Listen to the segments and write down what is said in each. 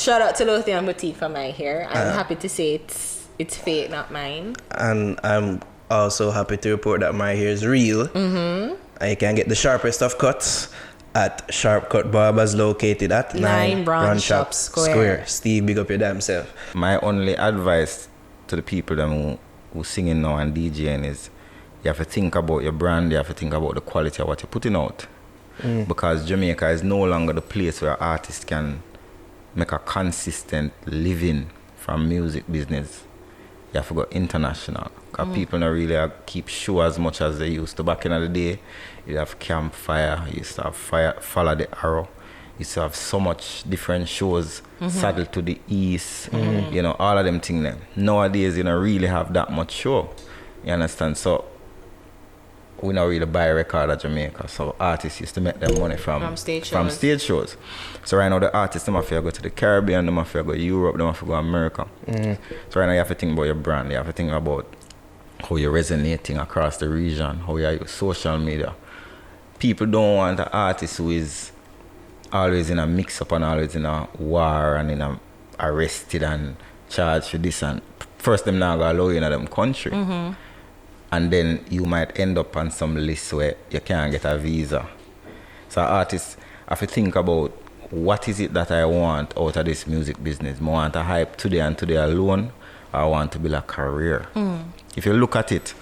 Shout out to Lothian Boutique for my hair. I'm happy to say it's fake, not mine. And I'm also happy to report that my hair is real. And you can get the sharpest of cuts at Sharp Cut Barbers, located at 9 Brown Shop Square. Steve, big up your damn self. My only advice to the people them who singing now and DJing is you have to think about your brand, you have to think about the quality of what you're putting out. Because Jamaica is no longer the place where artists can make a consistent living from music business. You have to go international. Because people don't really keep show as much as they used to. Back in the day, you have Campfire, you used to have Follow the Arrow. You used to have so much different shows, Saddle to the East, you know, all of them things then. Nowadays, you don't really have that much show. You understand? So, we don't really buy a record at Jamaica. So, artists used to make their money from stage shows. So, right now, the artists, they have to go to the Caribbean, they have to go to Europe, they have to go to America. So, right now, you have to think about your brand, you have to think about how you're resonating across the region, how you use social media. People don't want an artist who is always in a mix-up and always in a war and in a arrested and charged for this. And first, them not going to allow you in them country. And then you might end up on some list where you can't get a visa. So artists have to think about what is it that I want out of this music business. I want a hype today and today alone, or I want to build a career. If you look at it,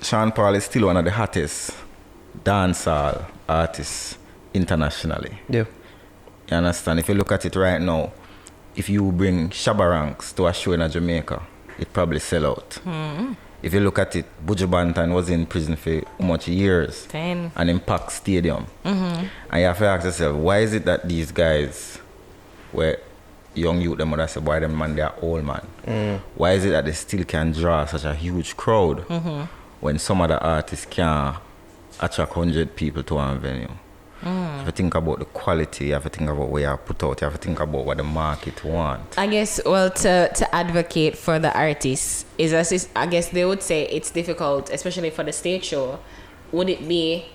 Sean Paul is still one of the hottest dancehall artists internationally. Yeah. You understand? If you look at it right now, if you bring Shabba Ranks to a show in Jamaica, it probably sell out. If you look at it, Buju Banton was in prison for how much years? 10. And in Pack Stadium. And you have to ask yourself, why is it that these guys, where young youth, them would say, boy, them man, they are old man. Why is it that they still can draw such a huge crowd when some other artists can attract 100 people to one venue? You have to think about the quality, you have to think about what you have put out, you have to think about what the market wants. I guess, well, to advocate for the artists, I guess they would say it's difficult, especially for the stage show. Would it be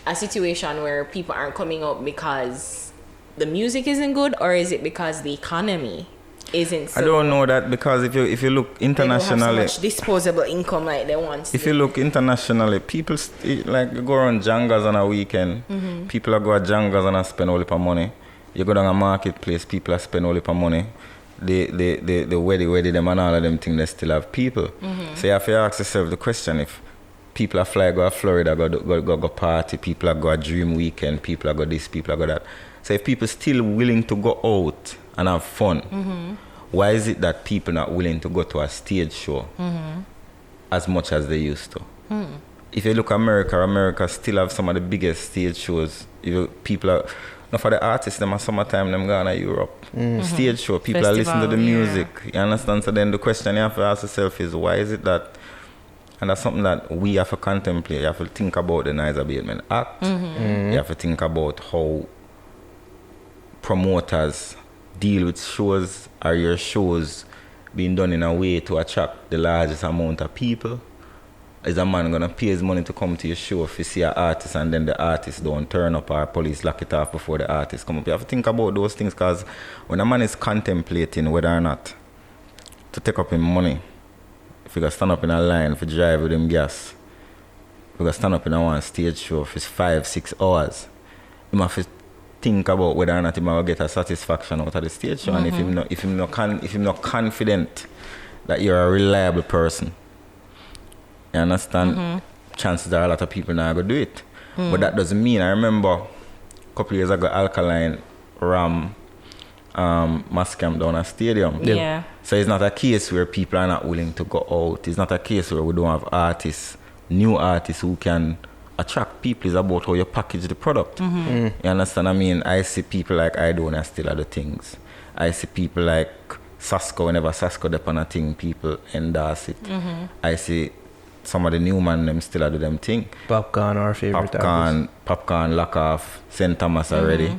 a situation where people aren't coming out because the music isn't good, or is it because the economy isn't so... I don't know that, because if you look internationally, they don't have so much disposable income like they want. If you look internationally, people like go around Jangas on a weekend. People are go to Jangas and spend all the money. You go down a marketplace, people are spend all the money. The wedding them and all of them things, they still have people. So you have to ask yourself the question, if people are fly go to Florida, go party, people are go to Dream Weekend, people are go this, people are go that. So if people still willing to go out and have fun, why is it that people not willing to go to a stage show as much as they used to? If you look at America still have some of the biggest stage shows. People are, not for the artists, them are summertime, them going to Europe. Stage show, people are listening to the music. You understand? So then the question you have to ask yourself is, why is it that, and that's something that we have to contemplate. You have to think about the Noise Abatement Act. You have to think about how promoters deal with shows. Are your shows being done in a way to attract the largest amount of people? Is a man gonna pay his money to come to your show if you see an artist and then the artist don't turn up, or police lock it off before the artist come up? You have to think about those things, because when a man is contemplating whether or not to take up his money, if you gotta stand up in a line for drive with him gas, if you gotta stand up in a one stage show for 5-6 hours, you have to think about whether or not he might get a satisfaction out of the stage show. And if he's not confident that you're a reliable person, you understand, chances are a lot of people now going to do it. But that doesn't mean, I remember a couple of years ago, Alkaline ram mass camp down a stadium. Yeah. So it's not a case where people are not willing to go out. It's not a case where we don't have artists, new artists who can attract people. It's about how you package the product. You understand? I mean, I see people like Idona still are the things. I see people like Sasko, whenever Sasko dep on a thing, people endorse it. I see some of the new man them still do them thing. Popcorn, our favorite artist. Popcorn, Lock Off, St. Thomas already.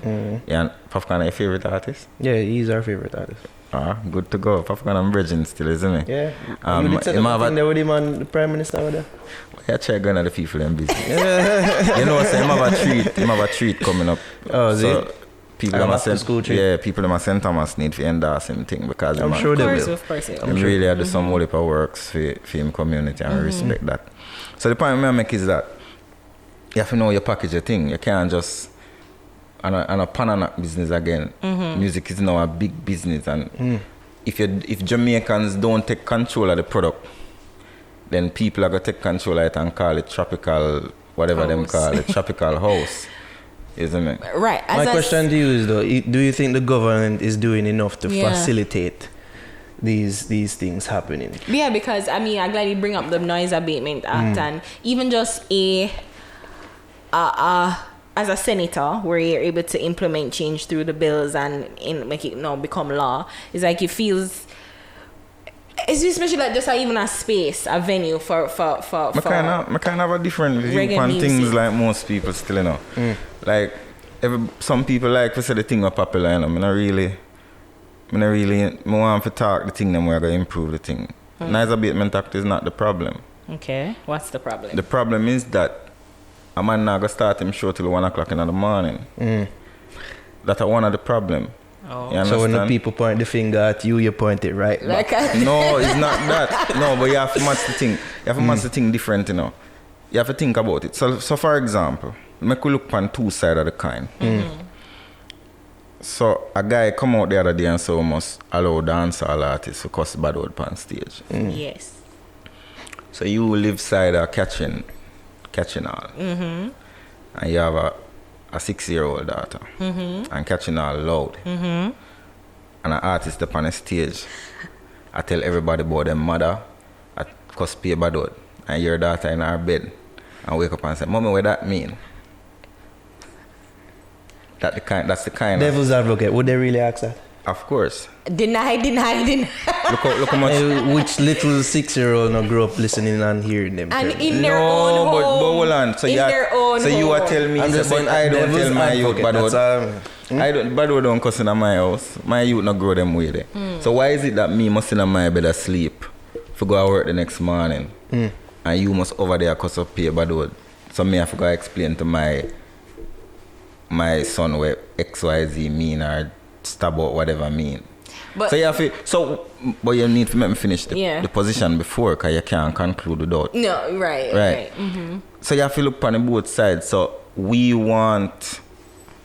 Yeah, Popcorn are your favorite artist? Yeah, he's our favorite artist. Good to go. Popcorn and Bridging still, isn't he? Yeah. You did set up a thing there with him and the Prime Minister over there? Yeah, try going at the people in business. You know, so him have a treat coming up. Oh, is so it? people I'm in my after school trip. yeah, people in my St. Thomas need to endorse him thing because I'm sure they will. Of course, I'm really had do some whole heap of works for him community and we respect that. So the point I make is that you have to know your package your thing. You can't just and a pan business again. Music is now a big business and if Jamaicans don't take control of the product, then people are gonna take control of it and call it tropical whatever house. them call it, tropical house. Isn't it? Right. My question to you is though, do you think the government is doing enough to Yeah. facilitate these things happening? Yeah, because I mean, I'm glad you bring up the Noise Abatement Act and even just as a senator, where you're able to implement change through the bills and make it now become law, it's like it feels. It's especially like just even a space, a venue for. I kind of have a different view on things like most people still, you know. Like some people like to say the thing are popular, you know. I want to talk the thing them we're gonna improve the thing. Noise Abatement Act is not the problem. Okay, what's the problem? The problem is that a man not gonna start him show till 1 o'clock in the morning. That's one of the problem. Oh. You So when the understand? people point the finger at you, you point it right back. No, it's not that. No, but you have to match the thing. You have to match the thing different, you know. You have to think about it. So for example, make we look on two sides of the coin. So a guy come out the other day and say we must allow dancehall artists to cuss bad word on stage. Yes. So you live side of catching all. And you have a 6-year-old daughter. And catching all loud. And an artist up on the stage. I tell everybody about their mother. I cuss pay bad word. And your daughter in her bed. And wake up and say, Mommy, what that mean? That's the kind Devil's advocate, would they really ask that? of course. Deny. Look how much. Which little 6-year-old now grew up listening and hearing them? And terms? in their own but home. hold on. So in their own so you are telling me, I'm just but saying, I don't devil's tell my youth advocate, bad word. that's, I don't bad word don't cuss in my house. My youth not grow them way there. So why is it that me must in my bed asleep for go to work the next morning and you must over there cuss up pay bad word? So me have to go explain to my son what XYZ mean or stab out whatever mean. But So you have to, but you need to make me finish the position before, because you can't conclude without. no, right. So you have to look on the both sides. So we want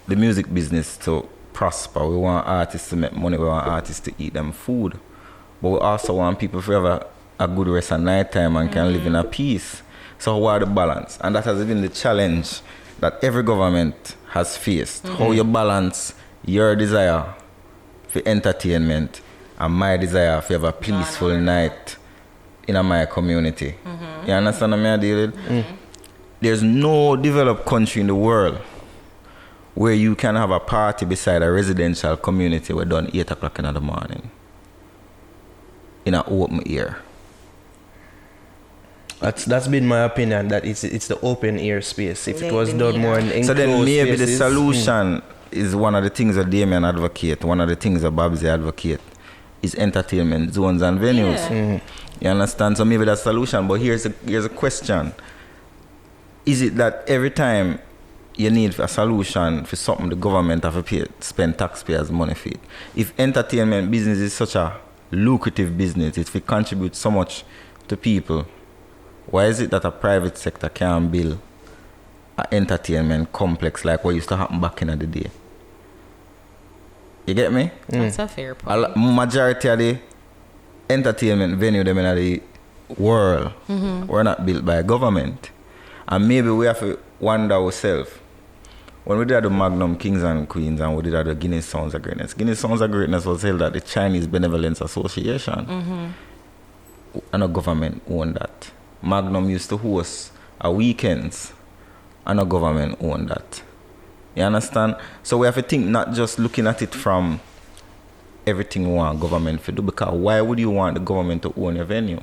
the music business to prosper. We want artists to make money. We want artists to eat them food. But we also want people to have a good rest at night time and can live in a peace. So what are the balance? And that has been the challenge that every government has faced. How you balance your desire for entertainment and my desire for have a peaceful night in my community. You understand what I deal with? There's no developed country in the world where you can have a party beside a residential community where done 8 o'clock in the morning in an open air. That's been my opinion, that it's the open air space. If it was The done need more in that. enclosed So then maybe the spaces, solution is one of the things that Damien advocate, one of the things that Babsy advocate is entertainment zones and venues. Yeah. You understand? So maybe that's the solution. But here's a question. Is it that every time you need a solution for something, the government have to spend taxpayers' money for it? If entertainment business is such a lucrative business, it contributes so much to people, why is it that a private sector can't build an entertainment complex like what used to happen back in the day? You get me? That's a fair point. Majority of the entertainment venue them in the world were not built by government. And maybe we have to wonder ourselves, when we did the Magnum Kings and Queens and we did the Guinness Sounds of Greatness. Guinness Sounds of Greatness was held at the Chinese Benevolence Association. And the government owned that. Magnum used to host weekends and the government owned that. You understand? So we have to think, not just looking at it from everything we want government to do, because why would you want the government to own your venue?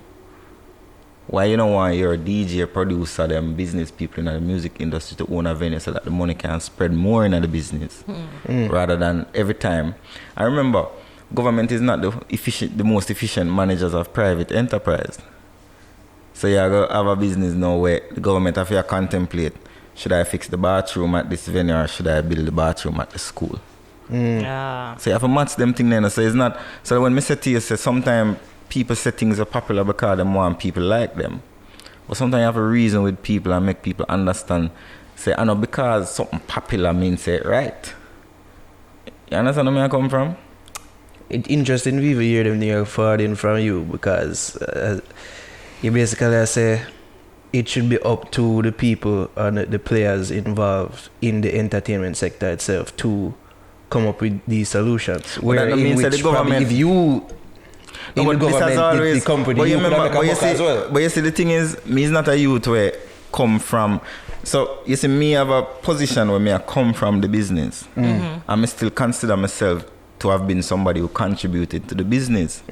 Why you don't want your DJ, producer, them business people in the music industry to own a venue so that the money can spread more in the business rather than every time? I remember, government is not the most efficient managers of private enterprise. So you have a business now where the government have to contemplate, should I fix the bathroom at this venue or should I build the bathroom at the school? So you have to match them things then. So it's not, so when I say to you, say sometimes people say things are popular because they want people like them. But sometimes you have a reason with people and make people understand. Say, I know because something popular means say it right. You understand where I come from? It's interesting to hear them near forwarding from you because you basically say it should be up to the people and the players involved in the entertainment sector itself to come up with these solutions. Where in which the government, if you in the government, always, the company, but you remember, could make a as well. But you see, the thing is, me is not a youth where come from. So you see, me have a position where me I come from the business. I still consider myself to have been somebody who contributed to the business.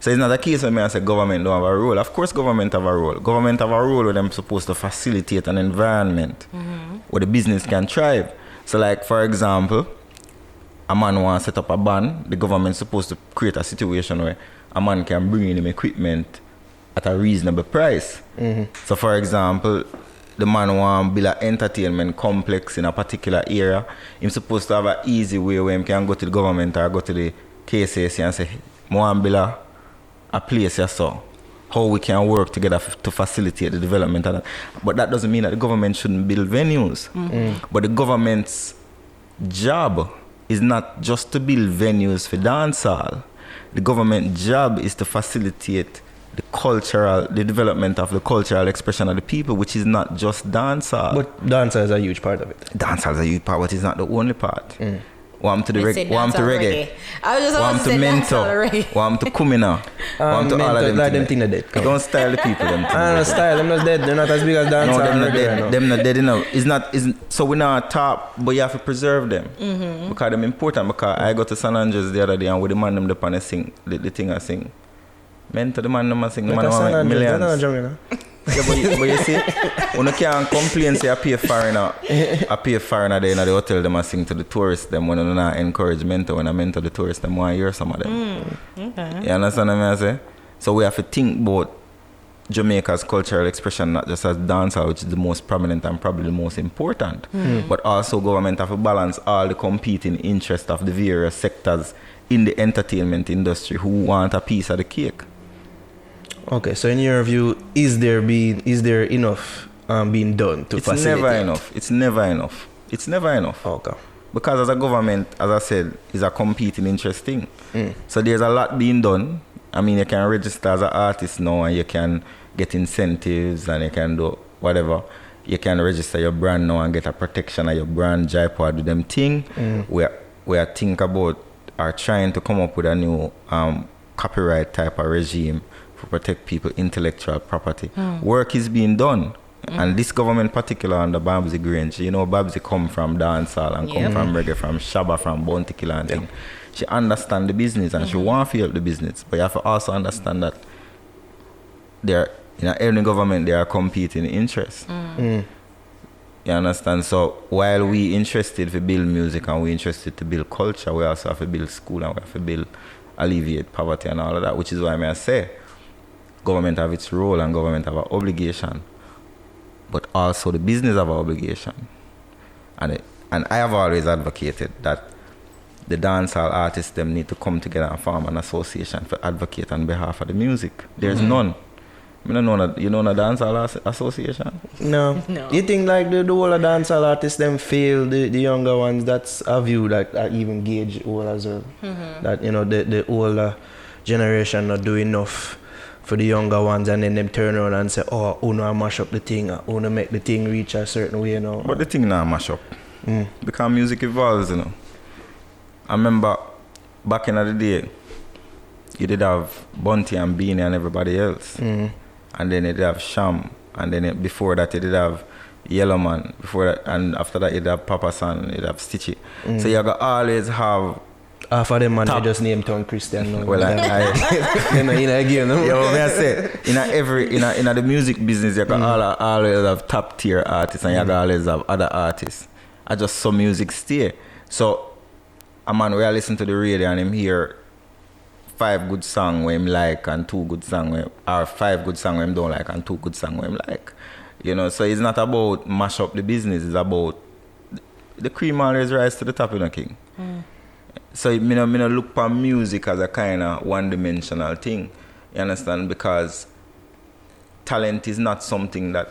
So it's not a case where me I say government don't have a role. Of course, government have a role. Government have a role where them supposed to facilitate an environment where the business can thrive. So, like for example, a man wants to set up a band. The government's supposed to create a situation where a man can bring in him equipment at a reasonable price. So, for example, the man want to build an entertainment complex in a particular area. He's supposed to have an easy way where he can go to the government or go to the KCC and say, I want to build a place here, so how we can work together to facilitate the development of that. But that doesn't mean that the government shouldn't build venues. But the government's job is not just to build venues for dancehall. The government job is to facilitate the development of the cultural expression of the people, which is not just dancehall. But dancehall is a huge part of it. Dancehall is a huge part, but it's not the only part. Want to the reggae. I was just want to mentor. Want to kumina. Want to all of them things. Don't style the people. Them I don't style. Them not dead. They're not as big as dancehall. No, them not dead. Them not dead enough. So we not top, but you have to preserve them because them important. Because I got to San Andreas the other day and with the man them up and sing the thing I sing. Mentor the man them I sing. The man want millions. Yeah, but you see, when you can't complain, say I pay foreigner there in the hotel, them I sing to the tourists, them when you not encourage mentor, when I mentor the tourists, them want to hear some of them. Okay. You understand what I say? So we have to think about Jamaica's cultural expression, not just as dancehall, which is the most prominent and probably the most important, but also government have to balance all the competing interests of the various sectors in the entertainment industry who want a piece of the cake. Okay, so in your view, is there enough being done to facilitate? It's never enough. Okay. Because as a government, as I said, is a competing interest thing. So there's a lot being done. I mean, you can register as an artist now and you can get incentives and you can do whatever. You can register your brand now and get a protection of your brand, Jaipur do them thing. We are think about are trying to come up with a new copyright type of regime to protect people intellectual property. Work is being done. And this government particular under Babsy Grange, you know, Babsy come from dancehall and come from reggae, from Shabba, from Bounty Killer and thing. She understand the business and she want to help the business. But you have to also understand that there, in every government, there are competing interests. You understand? So while we interested to build music and we interested to build culture, we also have to build school and we have to build alleviate poverty and all of that, which is why I say government have its role and government have an obligation, but also the business have an obligation. And I have always advocated that the dancehall artists them need to come together and form an association for advocate on behalf of the music. There's none. I don't know that, you know the dancehall association? No. You think like the whole of dancehall artists them fail the younger ones? That's a view that I even gauge all as well. That you know the older generation not do enough for the younger ones, and then them turn around and say, oh, I mash up the thing, I make the thing reach a certain way, you know. But the thing now mash up. Because music evolves, you know. I remember back in the day, you did have Bunty and Beanie and everybody else. And then you did have Sham. And then before that you did have Yellowman. Before that, and after that you did have Papa San, you did have Stitchy. So you gotta always have half of them man they just name Tongue Christian now. Well, you know, again. Yeah, what I say, in the music business, you can always have top tier artists and you can always have other artists. I just saw music stay. So a man where I listen to the radio and him hear 5 good songs where him like and 2 good songs or 5 good songs where him don't like and 2 good songs where him like. You know, so it's not about mash up the business, it's about the cream always rise to the top, you know, King. So me no look for music as a kind of one-dimensional thing. You understand? Because talent is not something that,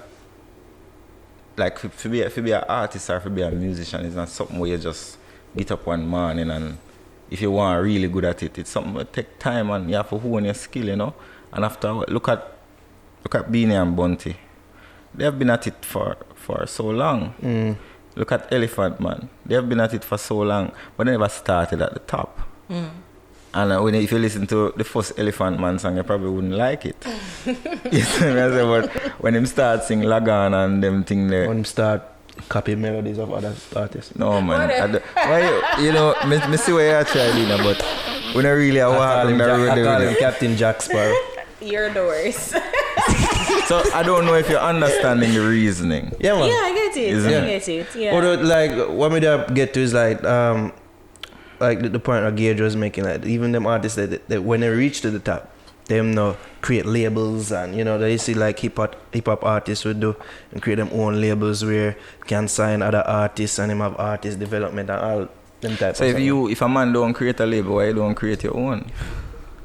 like, to be an artist or to be a musician is not something where you just get up one morning and if you want really good at it, it's something that take time and you have to hone your skill, you know. And after look at Beanie and Bunty, they have been at it for so long. Look at Elephant Man, they have been at it for so long, but they never started at the top. And if you listen to the first Elephant Man song, you probably wouldn't like it. You see what I say? But when him start sing Lagan and them thing there, when him start copy melodies of other artists. no man, you know, me see where you're trying, but when I really are walking the road, I call him Captain Jack Sparrow. Your doors. So I don't know if you're understanding the reasoning. Yeah, man. Yeah, I get it. Isn't I it? get it. Yeah. Although, like, what me there get to is like the point that Gage was making, like even them artists that when they reach to the top, them now create labels, and you know they see like hip hop artists would do and create them own labels where you can sign other artists and them have artist development and all them type. So of if a man don't create a label, why you don't create your own?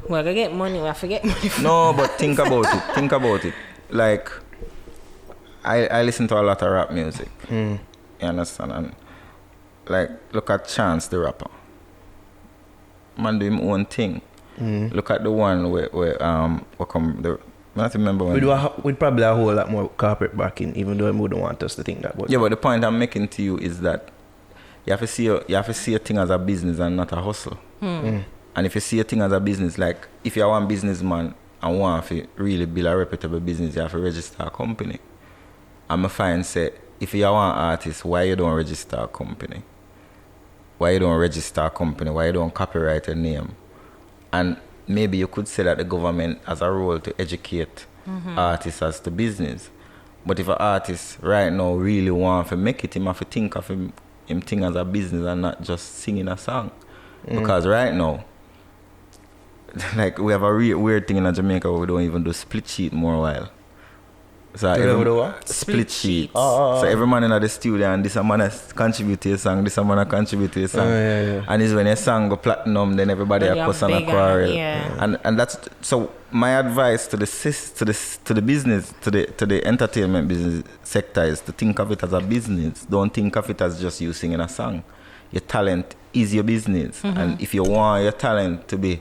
Well, I get money. I forget money. No, but think about it. Think about it. Like, I listen to a lot of rap music. You understand? And like, look at Chance the rapper. Man do him own thing. Look at the one where come the. I don't remember when. We'd probably have a whole lot more corporate backing, even though we wouldn't want us to think that. But Yeah, but the point I'm making to you is that you have to see a thing as a business and not a hustle. And if you see a thing as a business, like if you're one businessman and want to really build a reputable business, you have to register a company. I'm a fine say, if you're one artist, why you don't register a company? Why you don't register a company? Why you don't copyright a name? And maybe you could say that the government has a role to educate artists as to business. But if an artist right now really want to make it, him have to think of him thing as a business and not just singing a song. Because right now, like we have a weird thing in Jamaica where we don't even do split sheet more while. So split sheets. So every man in the studio and this a man has contribute to a song, this a man has contribute to a song. And it's when a song go platinum, then everybody a cuss and a quarrel. And that's so my advice to the business, to the entertainment business sector is to think of it as a business. Don't think of it as just you singing a song. Your talent is your business. And if you want your talent to be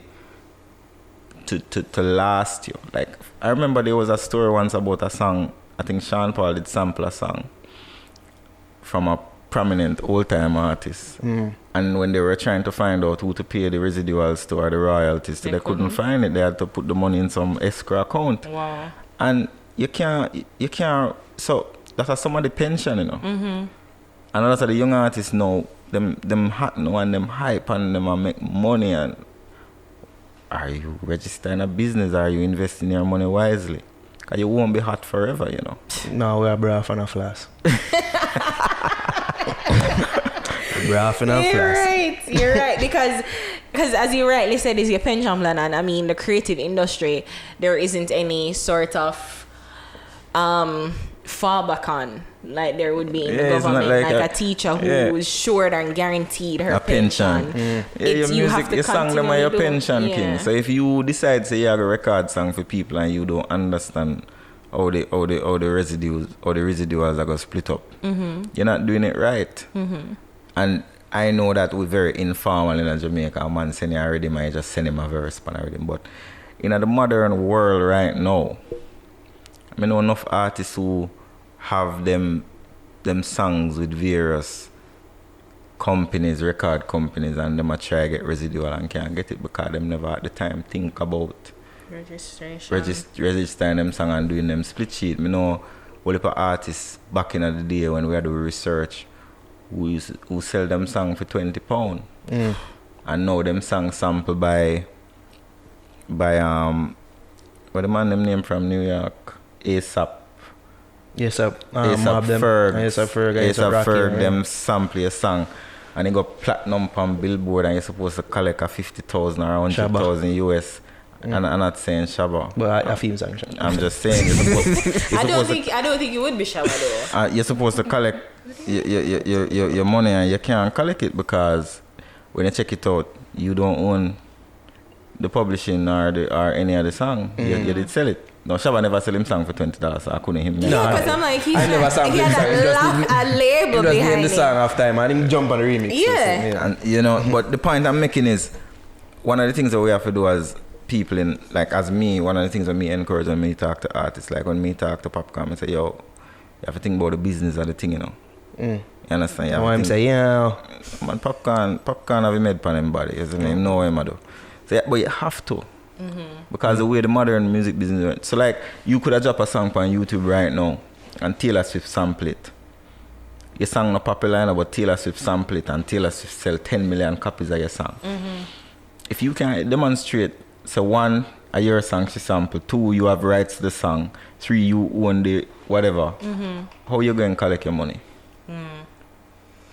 to last you. Like I remember there was a story once about a song, I think Sean Paul did sample a song from a prominent old-time artist. And when they were trying to find out who to pay the residuals to or the royalties to, they couldn't find it. They had to put the money in some escrow account. Wow. And you can't so that's some of the pension, you know. And a lot of the young artists know them hot now and them hype and them make money. And are you registering a business? Are you investing your money wisely? Because you won't be hot forever, you know. No, we're braff and a flask. Braff and a flask. You're right. Because as you rightly said, is your pension plan. And I mean, the creative industry, there isn't any sort of fallback on. Like there would be in the government, like a teacher who is sure and guaranteed her pension. Your music, your song them are your pension king. So if you decide say you have a record song for people and you don't understand how the residuals are gonna split up, you're not doing it right. And I know that we're very informal in Jamaica. A man send you a rhythm, I just send him a verse and a rhythm. But in the modern world right now, I know enough artists who have them songs with various companies, record companies, and them a try to get residual and can't get it because them never at the time think about registering them song and doing them split sheet. I know all the artists back in the day when we had to research who sell them song for £20. And now them songs sampled by what the man them name from New York? ASAP Ferg, them sample a song and they go platinum on Billboard and you're supposed to collect a 50,000 or 100,000 US. And I'm not saying Shabba. But I feel saying Shabba. I'm just saying I don't think it would be Shabba though. You're supposed to collect your money and you can't collect it because when you check it out, you don't own the publishing or any of the song. You did sell it. No, Shabba never sell him song for $20, so I couldn't hear him. Yeah, because I'm like, I never sang he him song. had a label behind the it. song after him and him jump on the remix. Yeah. And you know, but the point I'm making is one of the things that we have to do as people in, like as me, one of the things that me encourage when me talk to artists, like when me talk to Popcorn, I say, yo, you have to think about the business of the thing, you know. You understand? You I'm saying, yeah. Man, Popcorn have him made pan him body, you know, him know him I do. So, yeah, but you have to. Because the way the modern music business went. So like, you could have dropped a song on YouTube right now and Taylor Swift sample it. Your song not popular enough, but Taylor Swift sample it and Taylor Swift sell 10 million copies of your song. If you can demonstrate, so one, a your song she sample, two, you have rights to the song, three, you own the whatever, how you going to collect your money?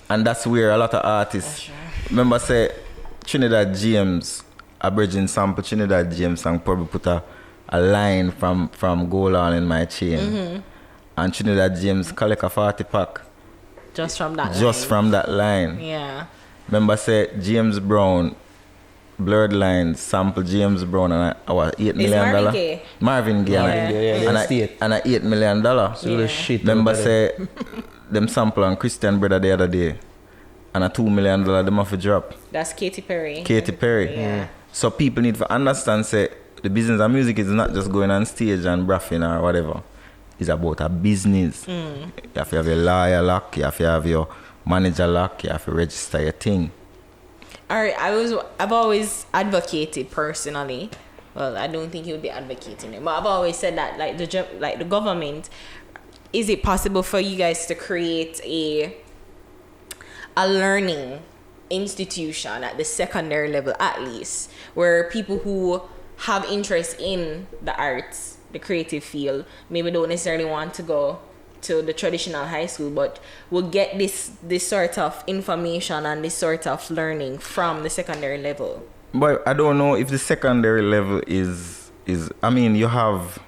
And that's where a lot of artists, remember say, Trinidad James, Abridging sample Trinidad James song probably put a line from Gold On in My Chain. And Trinidad James collect a 40 pack. Just from that line. Yeah. Remember say James Brown, Blurred Lines, sample James Brown and $8 million. Marvin Gaye. And $8 million. So the shit. Remember say them sample on Christian Brother the other day. And a $2 million them have to drop. That's Katy Perry. Yeah. So people need to understand say the business of music is not just going on stage and braffing or whatever. It's about a business. You have to have your lawyer lock, you have to have your manager lock, you have to register your thing. Alright, I've always advocated personally. Well, I don't think he would be advocating it, but I've always said that like the government, is it possible for you guys to create a learning institution at the secondary level at least, where people who have interest in the arts, the creative field, maybe don't necessarily want to go to the traditional high school, but will get this sort of information and this sort of learning from the secondary level? But I don't know if the secondary level is I mean, you have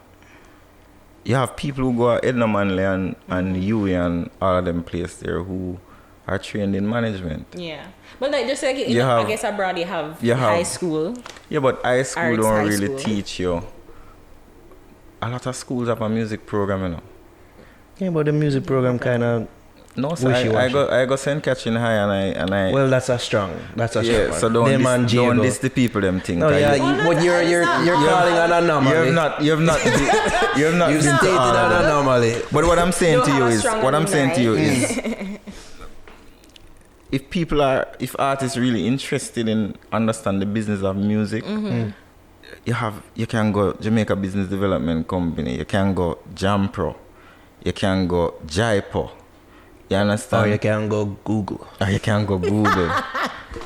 people who go at Edna Manley and UWI and all of them places there who are trained in management. Yeah. But like just like I guess abroad you have high school. Yeah, but high school don't really school. teach you. A lot of schools have a music program, you know. Yeah, but the music program kind of no, so I go send catching high and I. Well, that's a strong. Yeah, so don't diss the people them think. No, yeah, but you're calling an anomaly. You have not You've stated an anomaly. But what I'm saying to you is if artists really interested in understand the business of music, you can go Jamaica Business Development Company, you can go Jampro, you can go Jaipo. You understand? Or you can go Google.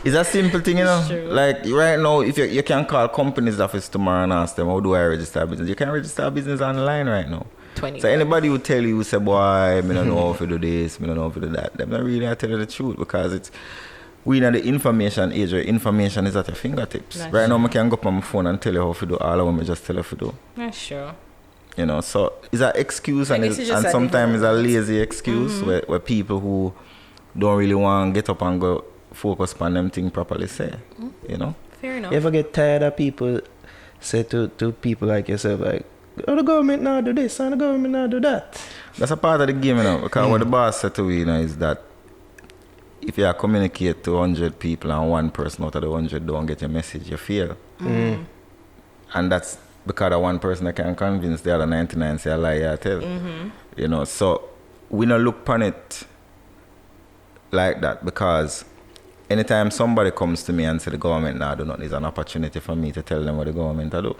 It's a simple thing, you know. True. Like right now, if you can call company's office tomorrow and ask them, how do I register a business? You can register a business online right now. So anybody who tell you, say, boy, I don't know how to do this, I don't know how to do that, they're not really tell you the truth, because we in the information age where information is at your fingertips. That's right true. now, I can go up on my phone and tell you how to do all of what I just tell you to do. That's true. You know, so it's an excuse and sometimes it's a lazy excuse where people who don't really want to get up and go focus on them thing properly say, you know. Fair enough. You ever get tired of people say to people like yourself, like, oh, the government now do this and the government now do that? That's a part of the game, you know, because what the boss said to me, you know, is that if you communicate to 100 people and one person out of the 100 don't get your message, you fail. And that's because of one person that can convince the other 99 say a lie I tell. You know, so we don't look upon it like that, because anytime somebody comes to me and say the government now do not, is an opportunity for me to tell them what the government do.